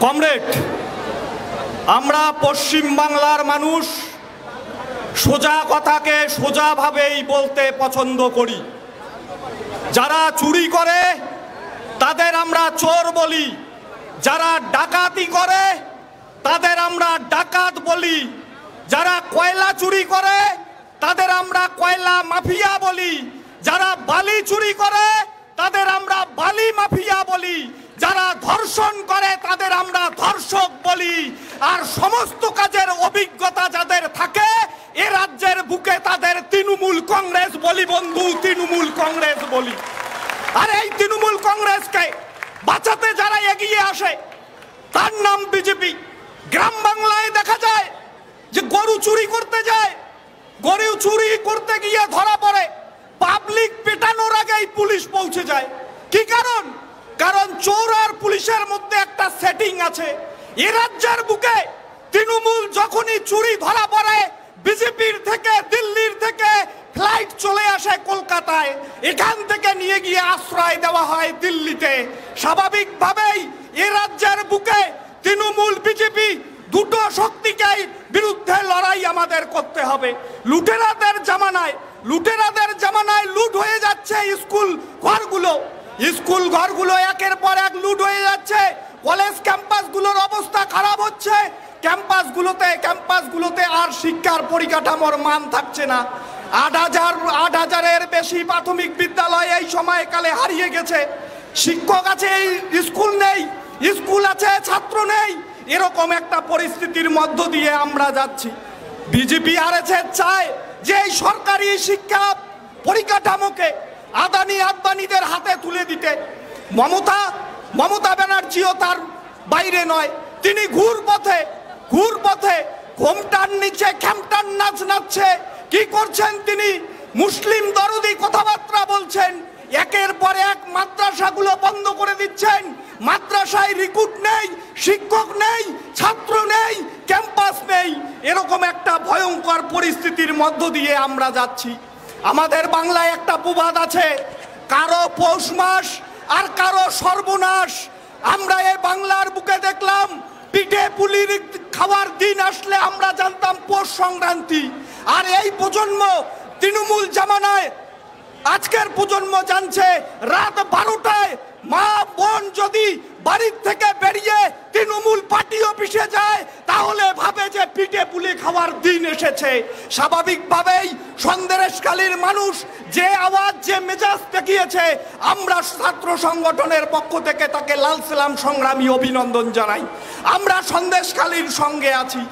Comrade, আমরা পশ্চিম বাংলার মানুষ সোজা কথাকে সোজাভাবেই বলতে পছন্দ করি। যারা চুরি করে তাদের আমরা চোর বলি, যারা ডাকাতি করে তাদের আমরা ডাকাত বলি, যারা কয়লা চুরি করে তাদের আমরা কয়লা মাফিয়া বলি, যারা বালি চুরি করে তাদের আমরা বালি মাফিয়া বলি, যারা ধর্ষণ করে তাদের আমরা ধর্ষক বলি। আর সমস্ত কাজের অভিজ্ঞতা যাদের থাকে এ রাজ্যের বুকে তাদের তৃণমূল কংগ্রেস বলি বন্ধু, তৃণমূল কংগ্রেস বলি। আর এই তৃণমূল কংগ্রেসকে বাঁচাতে যারা এগিয়ে আসে তার নাম বিজেপি। গ্রাম বাংলায় দেখা যায় যে গরু চুরি করতে যায়, গরু চুরি করতে গিয়ে ধরা পড়ে, পাবলিক পেটানোর আগেই পুলিশ পৌঁছে যায়। কি কারণ? কারণ চোর আর পুলিশের মধ্যে একটা সেটিং আছে। এ রাজ্যের বুকে তৃণমূল যখনই চুরি ধরা পড়ে বিজেপির থেকে, দিল্লির থেকে ফ্লাইট চলে আসে কলকাতায়, এখান থেকে নিয়ে গিয়ে আশ্রয় দেওয়া হয় দিল্লিতে। স্বাভাবিকভাবেই এ রাজ্যের বুকে তৃণমূল বিজেপি দুটো শক্তিকে বিরুদ্ধে লড়াই আমাদের করতে হবে। লুটেরাদের জামানায় লুট হয়ে যাচ্ছে স্কুল ঘরগুলো একের পর এক লুট হয়ে যাচ্ছে। কলেজ ক্যাম্পাসগুলোর অবস্থা খারাপ হচ্ছে। ক্যাম্পাসগুলোতে আর শিক্ষার পরিকাঠামোর মান থাকছে না। ৮,০০০-এর বেশি প্রাথমিক বিদ্যালয় এই সময়কালে হারিয়ে গেছে। শিক্ষক আছে, স্কুল নেই, স্কুল আছে, ছাত্র নেই। এরকম একটা পরিস্থিতির মধ্য দিয়ে আমরা যাচ্ছি। বিজেপি চায় যে এই সরকারি শিক্ষা পরিকাঠামোকে আদানিদের হাতে তুলে দিতে। মমতা ব্যানার্জিও তার বাইরে নয়। তিনি ঘুর পথে ঘোমটার নিচে খেমটার নাচ নাচছে। কি করছেন তিনি? মুসলিম দরদি কথাবার্তা বলছেন। একের পর এক মাদ্রাসাগুলো বন্ধ করে দিচ্ছেন। মাদ্রাসায় রিক্রুট নেই, শিক্ষক নেই, ছাত্র নেই, ক্যাম্পাস নেই। এরকম একটা ভয়ঙ্কর পরিস্থিতির মধ্য দিয়ে আমরা যাচ্ছি। আমাদের বাংলায় একটা প্রবাদ আছে, কারো পৌষ মাস আর কারো সর্বনাশ। আমরা এই বাংলার বুকে দেখলাম পিঠে পুলির খাওয়ার দিন আসলে আমরা জানতাম পৌষ সংক্রান্তি। আর এই প্রজন্ম তৃণমূল জামানায় আজকের প্রজন্ম জানছে রাত ১২টায় মা বোন যদি বাড়ির থেকে বেরিয়ে তৃণমূল পার্টি অফিসে যায় তাহলে ভাবে যে পিঠে পুলি খাওয়ার দিন এসেছে। স্বাভাবিকভাবেই সন্দেশখালীর মানুষ যে আওয়াজ, যে মেজাজ দেখিয়েছে, আমরা ছাত্র সংগঠনের পক্ষ থেকে তাকে লাল সালাম সংগ্রামী অভিনন্দন জানাই। আমরা সন্দেশখালীর সঙ্গে আছি।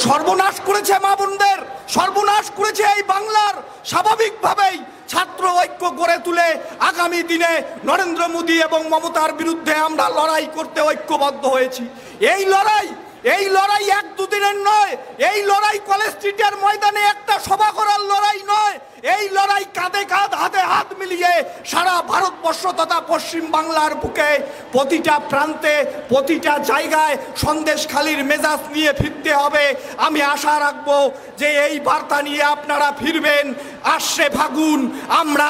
সর্বনাশ করেছে মা বোনদের, সর্বনাশ করেছে এই বাংলার। স্বাভাবিকভাবেই ছাত্র ঐক্য গড়ে তুলে আগামী দিনে নরেন্দ্র মোদী এবং মমতার বিরুদ্ধে আমরা লড়াই করতে ঐক্যবদ্ধ হয়েছি। এই লড়াই এক দুদিনের নয়। এই লড়াই কলেজ স্ট্রিটের ময়দানে একটা সভা করার লড়াই নয়। এই লড়াই কাঁধে কাঁধ, হাতে হাত মিলিয়ে সারা ভারতবর্ষ তথা পশ্চিম বাংলার বুকে প্রতিটা প্রান্তে, প্রতিটা জায়গায় সন্দেশখালীর মেজাজ নিয়ে ফিরতে হবে। আমি আশা রাখবো যে এই বার্তা নিয়ে আপনারা ফিরবেন। আসছে ফাগুন, আমরা